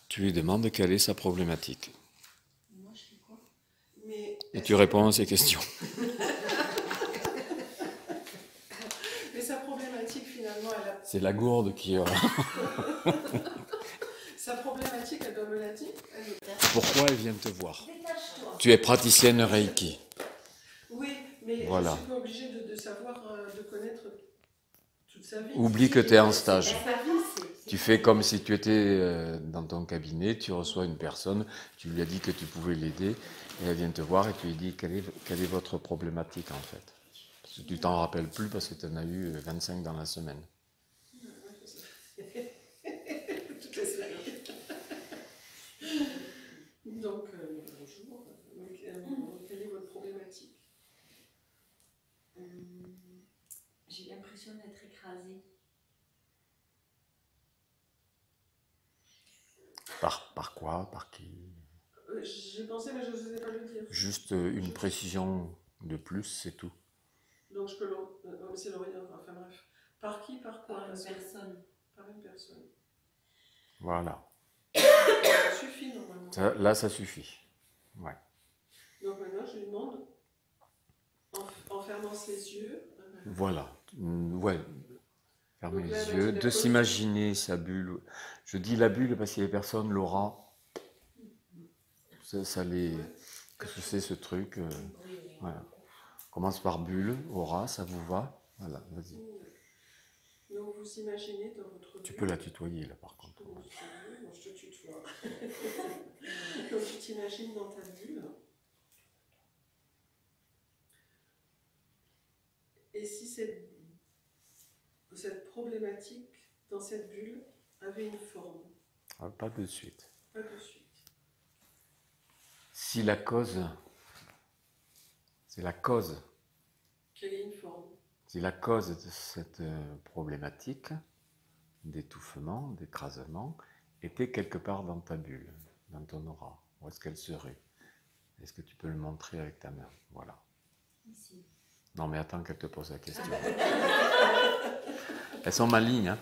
Tu lui demandes quelle est sa problématique. Moi, je fais quoi? Et tu réponds à ses questions. Mais sa problématique, finalement, elle a... C'est la gourde qui... Sa problématique, elle doit me la dire. Pourquoi elle vient te voir? Détache-toi. Tu es praticienne Reiki. Oui, mais Voilà. je ne suis pas obligée de savoir, de connaître toute sa vie. Oublie que tu es en stage. Sa vie, Tu fais comme si tu étais dans ton cabinet, tu reçois une personne, tu lui as dit que tu pouvais l'aider, et elle vient te voir et tu lui dis quelle est votre problématique en fait. Parce que tu t'en rappelles plus parce que tu en as eu 25 dans la semaine. toutes les semaines. Donc, bonjour. Quelle est votre problématique? J'ai l'impression d'être écrasée. Par quoi? Par qui? J'ai pensé, mais je n'osais pas le dire. Juste une précision de plus, c'est tout. Donc, je peux le... c'est le rien. Enfin, bref. Par qui, par quoi? Par une personne. Par une personne. Voilà. Ça suffit, normalement. Là, ça suffit. Ouais. Donc, maintenant, je lui demande, en fermant ses yeux... Voilà. Ouais. Fermer Donc là, les yeux, de s'imaginer sa bulle. Je dis la bulle parce qu'il y a des personnes, l'aura, ça les... Qu'est-ce que c'est ce truc voilà. Commence par bulle, aura, ça vous va? Voilà, vas-y. Donc vous imaginez dans votre Tu bulle... peux la tutoyer là par contre. Moi je te tutoie. Donc tu t'imagines dans ta bulle. Et si cette problématique dans cette bulle avait une forme? Pas de suite. Pas de suite. Si la cause, c'est la cause, Quelle est une forme? si la cause de cette problématique d'étouffement, d'écrasement, était quelque part dans ta bulle, dans ton aura, où est-ce qu'elle serait? Est-ce que tu peux le montrer avec ta main? Voilà. Ici. Non mais attends qu'elle te pose la question. Elles sont malignes, hein.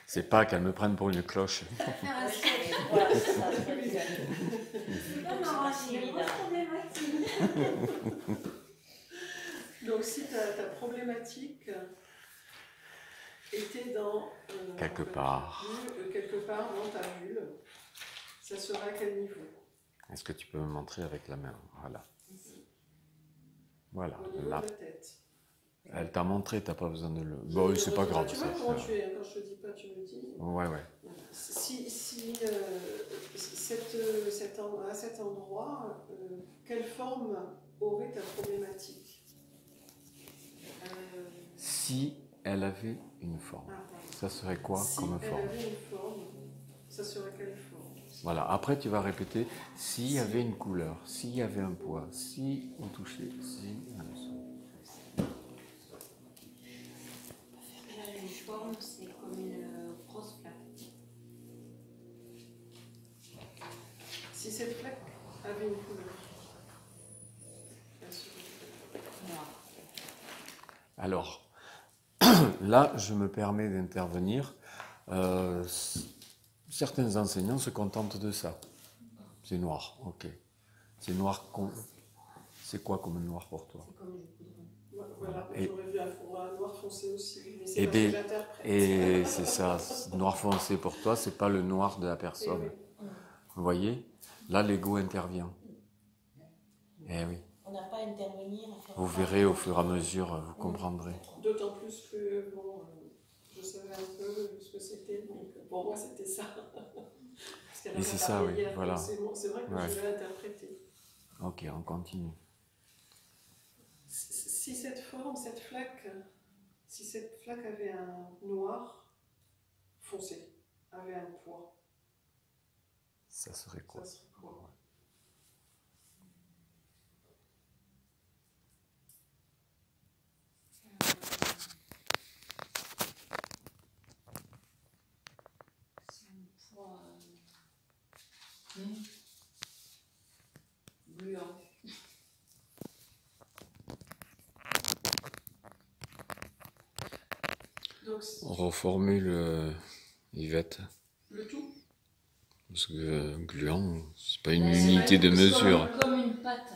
C'est pas qu'elles me prennent pour une cloche. Donc si ta problématique était dans... quelque part dans ta bulle, ça serait à quel niveau? Est-ce que tu peux me montrer avec la main? Voilà. Voilà. Au niveau Là. de la tête. Elle t'a montré, t'as pas besoin de le... Bon, c'est pas grave. Tu vois comment tu es, quand je te dis pas, tu me dis. Ouais, ouais. Si à cet endroit, quelle forme aurait ta problématique? Si elle avait une forme, ça serait quoi comme forme? Si elle avait une forme, ça serait quelle forme? Voilà, après tu vas répéter, s'il y avait une couleur, s'il y avait un poids, si on touchait, si un son. Une forme, c'est comme une grosse plaque. Si cette plaque avait une couleur, Noir. Alors, là je me permets d'intervenir. Certains enseignants se contentent de ça. C'est noir, ok. C'est noir, c'est quoi comme noir pour toi? C'est comme du poudron. voilà, Et... j'aurais vu un noir foncé aussi, mais c'est Et, parce que j'interprète. et c'est ça, noir foncé pour toi, c'est pas le noir de la personne. Oui. Vous voyez? Là, l'ego intervient. Eh oui. On n'a pas à intervenir. Vous verrez au fur et à mesure, vous comprendrez. D'autant plus que, bon, je savais un peu ce que c'était, donc pour moi c'était ça. Et c'est ça, oui, hier, voilà. C'est vrai que je l'ai interprété. Ok, on continue. Si cette forme, cette flaque avait un noir foncé, avait un poids, ça serait quoi? Ça serait quoi? C'est un poids gluant. On reformule, Yvette. Le tout. Parce que gluant, c'est pas une Ben, c'est unité de mesure. Comme une pâte.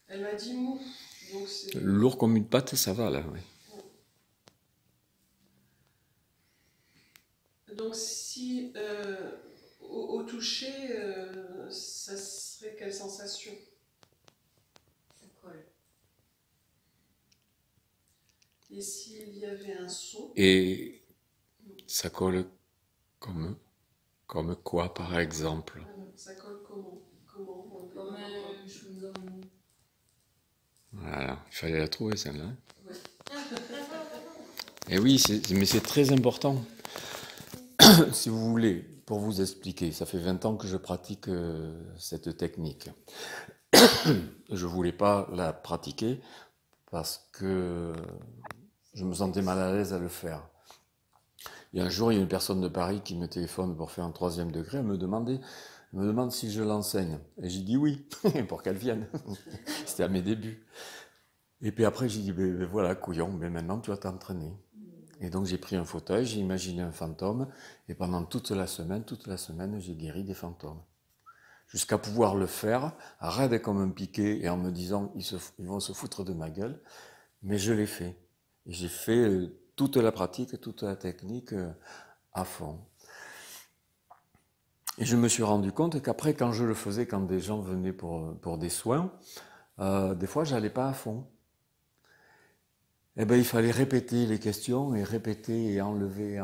Elle m'a dit mou. Donc c'est... Lourd comme une pâte, ça va là, oui. Donc si au toucher, ça serait quelle sensation? Ça colle. Et s'il y avait un son? Et ça colle comme quoi, par exemple? Ça colle comment? Comme un chewing-gum. Voilà, il fallait la trouver celle-là. Ouais. Et oui, mais c'est très important. Si vous voulez, pour vous expliquer, ça fait 20 ans que je pratique cette technique. Je voulais pas la pratiquer parce que je me sentais mal à l'aise à le faire. Et un jour, il y a une personne de Paris qui me téléphone pour faire un 3e degré. Elle me demande si je l'enseigne. Et j'ai dit oui, pour qu'elle vienne. C'était à mes débuts. Et puis après, j'ai dit, ben voilà, couillon, mais maintenant tu vas t'entraîner. Et donc j'ai pris un fauteuil, j'ai imaginé un fantôme, et pendant toute la semaine, j'ai guéri des fantômes. Jusqu'à pouvoir le faire, raide comme un piquet, et en me disant, ils vont se foutre de ma gueule, mais je l'ai fait. Et j'ai fait toute la pratique, toute la technique à fond. Et je me suis rendu compte qu'après, quand je le faisais, quand des gens venaient pour des soins, des fois, j'allais pas à fond. Eh ben, il fallait répéter les questions et répéter et enlever.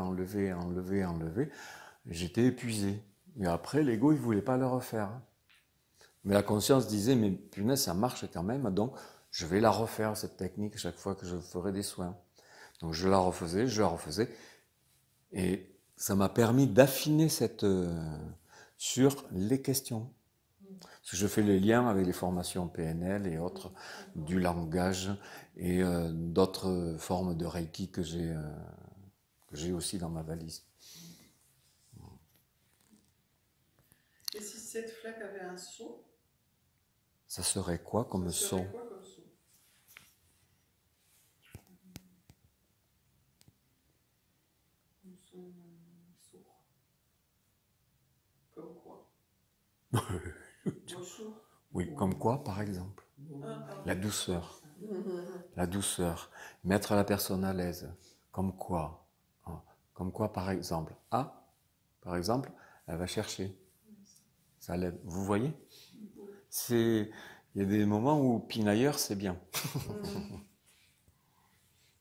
J'étais épuisé. Et après, l'ego, il voulait pas le refaire. Mais la conscience disait, mais punaise, ça marche quand même, donc je vais la refaire, cette technique, chaque fois que je ferai des soins. Donc je la refaisais. Et ça m'a permis d'affiner sur les questions. Parce que je fais les liens avec les formations PNL et autres, du langage et d'autres formes de Reiki que j'ai aussi dans ma valise. Et si cette flaque avait un son? Ça serait quoi comme son? Quoi comme son? Un son sourd. Comme quoi? Sourd. Oui, comme quoi par exemple? La douceur. La douceur. Mettre la personne à l'aise. Comme quoi? Comme quoi par exemple? Ah, par exemple, elle va chercher. Ça l'aide. Vous voyez? Il y a des moments où pinailleur, c'est bien.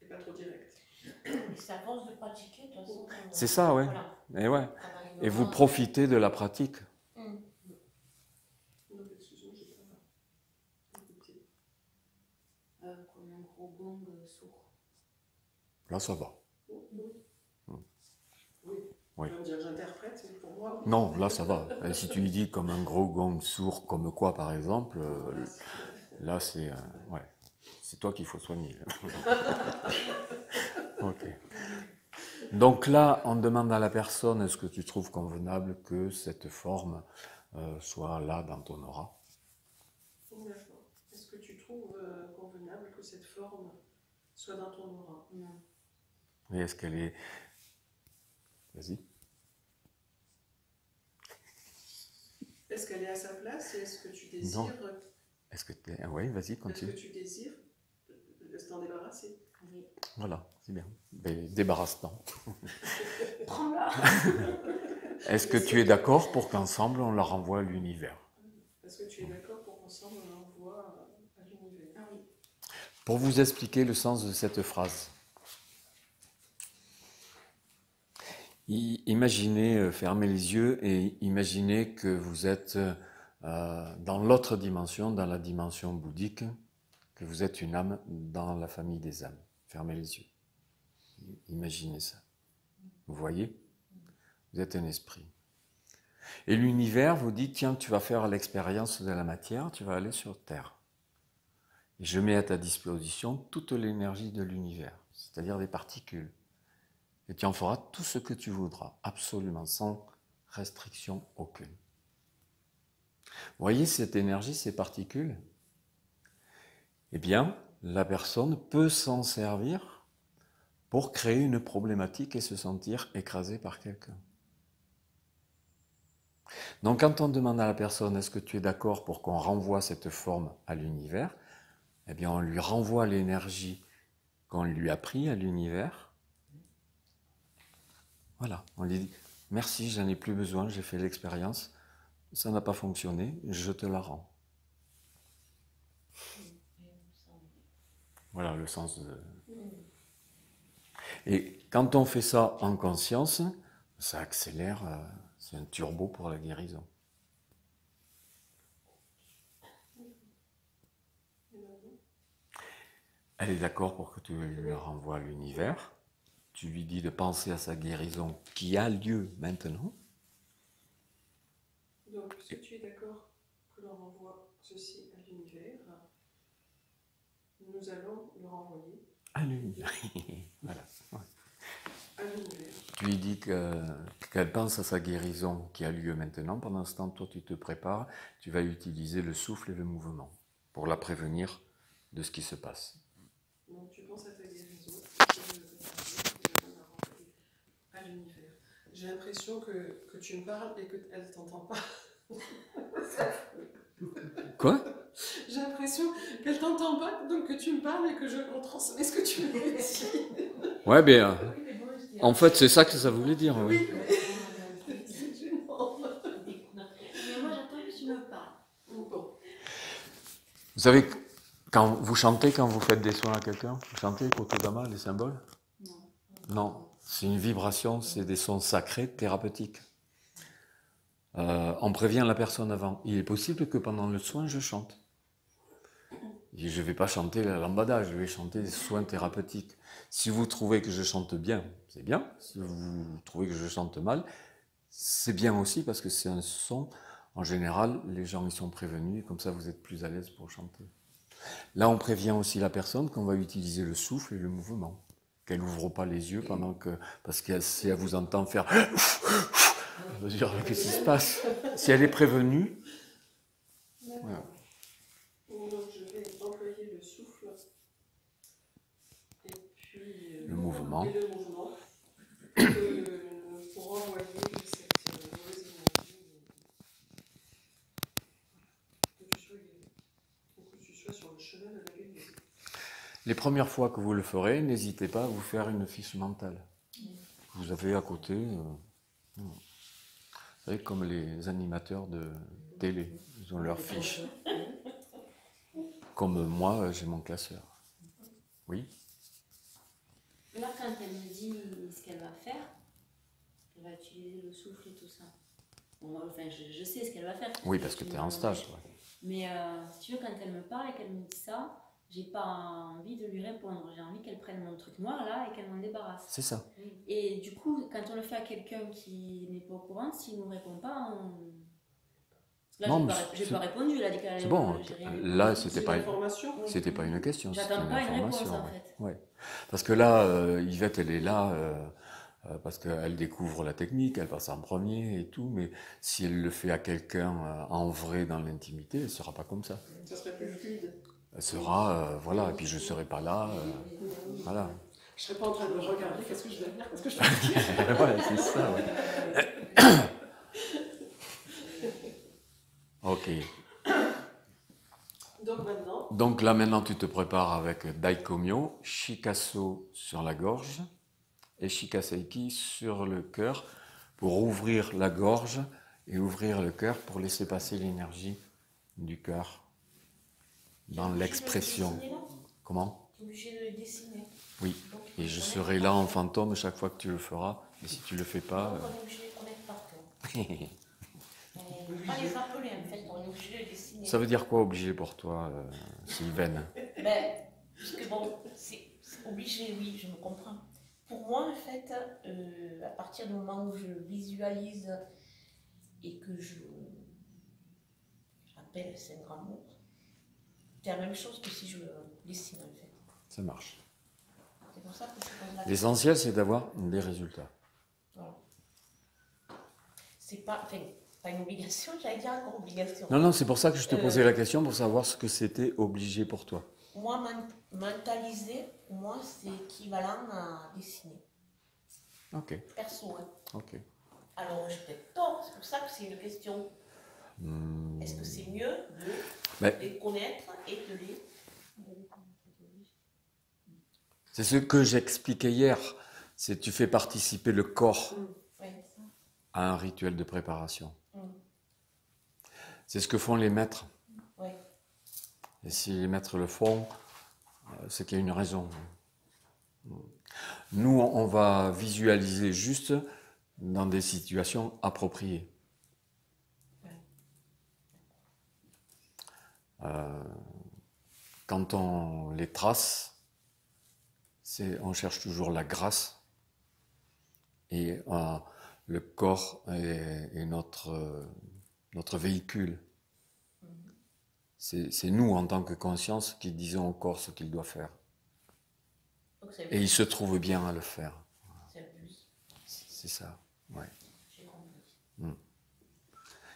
Et pas trop direct. C'est à force de pratiquer, de toute façon. C'est ça, ouais. Voilà. Et ouais. Et vous profitez de la pratique. Non, excuse-moi, j'ai pas écouté. Comme un gros gong sourd. Là, ça va. Oui. Tu vas me dire j'interprète, mais pour moi... Non, là, ça va. Et si tu lui dis comme un gros gong sourd, comme quoi, par exemple, là, c'est... ouais. C'est toi qu'il faut soigner. Ok. Donc là, on demande à la personne, est-ce que tu trouves convenable que cette forme soit là dans ton aura? D'accord. Est-ce que tu trouves convenable que cette forme soit dans ton aura? Non. Et est-ce qu'elle est... Vas-y. Est-ce qu'elle est à sa place et est-ce que tu désires... Non. Est-ce que tu... Oui, vas-y, continue. Est-ce que tu désires t'en débarrasser? Oui. Voilà, c'est bien. Débarrasse-t'en. Prends-la. Est-ce que tu es d'accord pour qu'ensemble, on la renvoie à l'univers? Est-ce que tu es d'accord pour qu'ensemble, on l'envoie à l'univers? Ah oui. Pour vous expliquer le sens de cette phrase, imaginez, fermez les yeux et imaginez que vous êtes dans l'autre dimension, dans la dimension bouddhique, que vous êtes une âme dans la famille des âmes. Fermez les yeux. Imaginez ça. Vous voyez? Vous êtes un esprit. Et l'univers vous dit, tiens, tu vas faire l'expérience de la matière, tu vas aller sur Terre. Et je mets à ta disposition toute l'énergie de l'univers, c'est-à-dire des particules. Et tu en feras tout ce que tu voudras, absolument, sans restriction aucune. Vous voyez cette énergie, ces particules? Eh bien, la personne peut s'en servir pour créer une problématique et se sentir écrasée par quelqu'un. Donc quand on demande à la personne, est-ce que tu es d'accord pour qu'on renvoie cette forme à l'univers, eh bien on lui renvoie l'énergie qu'on lui a pris à l'univers. Voilà, on lui dit, merci, j'en ai plus besoin, j'ai fait l'expérience, ça n'a pas fonctionné, je te la rends. Voilà le sens de... Et quand on fait ça en conscience, ça accélère, c'est un turbo pour la guérison. Elle est d'accord pour que tu lui renvoies à l'univers. Tu lui dis de penser à sa guérison qui a lieu maintenant. Donc, est-ce que tu es d'accord que l'on renvoie ceci à l'univers? Nous allons le renvoyer À l'univers. Voilà. Ouais. à l'univers. Tu lui dis qu'elle pense à sa guérison qui a lieu maintenant. Pendant ce temps, toi, tu te prépares. Tu vas utiliser le souffle et le mouvement pour la prévenir de ce qui se passe. Donc, tu penses à ta guérison, tu vas la renvoyer à l'univers. J'ai l'impression que tu me parles et qu'elle ne t'entend pas. Quoi? J'ai l'impression qu'elle ne t'entend pas, donc que tu me parles et que je transmets ce que tu me dis. Ouais, bien. En fait, c'est ça que ça voulait dire. Oui. Oui, mais c'est gênant. Mais moi, j'attends que tu me parles. Bon. Vous savez, quand vous chantez, quand vous faites des soins à quelqu'un, vous chantez Kotodama, les symboles? Non. Non, c'est une vibration, c'est des sons sacrés, thérapeutiques. On prévient la personne avant. Il est possible que pendant le soin, je chante. Et je ne vais pas chanter la lambada, je vais chanter des soins thérapeutiques. Si vous trouvez que je chante bien, c'est bien. Si vous trouvez que je chante mal, c'est bien aussi parce que c'est un son. En général, les gens y sont prévenus et comme ça, vous êtes plus à l'aise pour chanter. Là, on prévient aussi la personne qu'on va utiliser le souffle et le mouvement. Qu'elle n'ouvre pas les yeux pendant que... Parce que si elle vous entend faire... Elle va dire, qu'est-ce qui se passe? Si elle est prévenue... Voilà. Donc, je vais employer le souffle et puis Le mouvement. Et le mouvement pour envoyer cette mauvaise énergie pour que tu sois sur le chemin de la guérison. Les premières fois que vous le ferez, n'hésitez pas à vous faire une fiche mentale. Vous avez à côté, vous savez, comme les animateurs de télé, ils ont leur fiche. Comme moi, j'ai mon classeur. Oui. Là, quand elle me dit ce qu'elle va faire, elle va utiliser le souffle et tout ça. Bon, enfin, je sais ce qu'elle va faire. Oui, parce que tu es en stage. Ouais. Mais si tu veux, quand elle me parle et qu'elle me dit ça, j'ai pas envie de lui répondre. J'ai envie qu'elle prenne mon truc noir là et qu'elle m'en débarrasse. C'est ça. Et du coup, quand on le fait à quelqu'un qui n'est pas au courant, s'il ne nous répond pas, on... Là, je n'ai pas répondu. Elle a dit qu'elle c'est bon. Là, c'était pas une question. J'attends pas une réponse en fait. Ouais. Parce que là, Yvette, elle est là parce qu'elle découvre la technique, elle passe en premier et tout, mais si elle le fait à quelqu'un en vrai dans l'intimité, elle ne sera pas comme ça. Ça serait plus fluide. Elle sera, voilà, et puis je ne serai pas là, voilà. Je ne serai pas en train de regarder, qu'est-ce que je vais faire, qu'est-ce que je vais dire. Ouais, c'est ça, ouais. Ok. Donc là maintenant tu te prépares avec Daikomyo, Shikaso sur la gorge et Shikaseiki sur le cœur pour ouvrir la gorge et ouvrir le cœur pour laisser passer l'énergie du cœur dans l'expression. Comment? Tu es obligé de le dessiner. Oui, et je serai là en fantôme chaque fois que tu le feras, et si tu le fais pas... Donc on est obligé de connaître par cœur. On ne peut pas les appeler en fait, on est obligé de le dessiner. Ça veut dire quoi obligé pour toi, Sylvaine? Parce que bon, c'est obligé, oui, je me comprends. Pour moi en fait, à partir du moment où je visualise et que je rappelle c'est un grand mot, c'est la même chose que si je le dessine en fait. Ça marche. C'est pour ça que je pose la question. L'essentiel c'est d'avoir des résultats. Voilà. C'est pas une obligation, j'allais dire encore obligation. Non, c'est pour ça que je te posais la question, pour savoir ce que c'était obligé pour toi. Moi, mentaliser, pour moi, c'est équivalent à dessiner. Ok. Perso, hein. Ok. Alors, j'ai peut-être tort, c'est pour ça que c'est une question. Est-ce que c'est mieux de Mais- les connaître et de les... C'est ce que j'expliquais hier. C'est tu fais participer le corps Ouais, ça. à un rituel de préparation. Mm. C'est ce que font les maîtres. Ouais. Et si les maîtres le font, c'est qu'il y a une raison. Nous, on va visualiser juste dans des situations appropriées. Quand on les trace, on cherche toujours la grâce et le corps est notre véhicule. C'est nous, en tant que conscience, qui disons au corps ce qu'il doit faire. Donc c'est Et il se trouve bien à le faire. le plus. C'est ça, ouais. J'ai compris.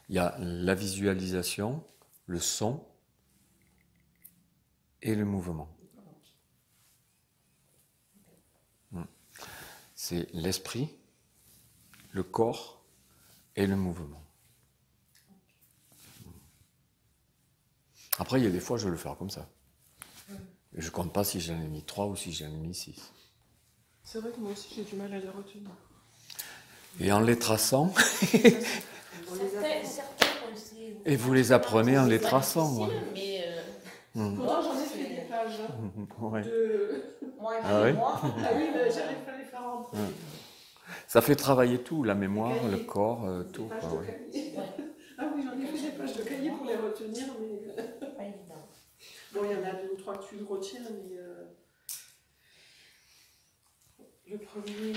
Il y a la visualisation, le son et le mouvement. C'est l'esprit, le corps et le mouvement. Après, il y a des fois, je vais le faire comme ça. Et je ne compte pas si j'en ai mis 3 ou si j'en ai mis 6. C'est vrai que moi aussi j'ai du mal à les retenir. Et en les traçant, Certains on sait- et vous les apprenez en les C'est pas traçant. difficile, mais Pourtant j'en ai fait des pages Ouais. de... moi, Ah ouais moi, Ah oui, mais j'arrive pas à les faire rentrer. Ça fait travailler tout, la mémoire, Les le cahiers. corps, Des tout. pages Quoi, de ouais. cahier. ouais, Ah oui, j'en ai fait des pages de cahier pour les retenir, mais... pas évident. Bon, il y en a 2 ou 3 que tu retiens, mais... Le premier...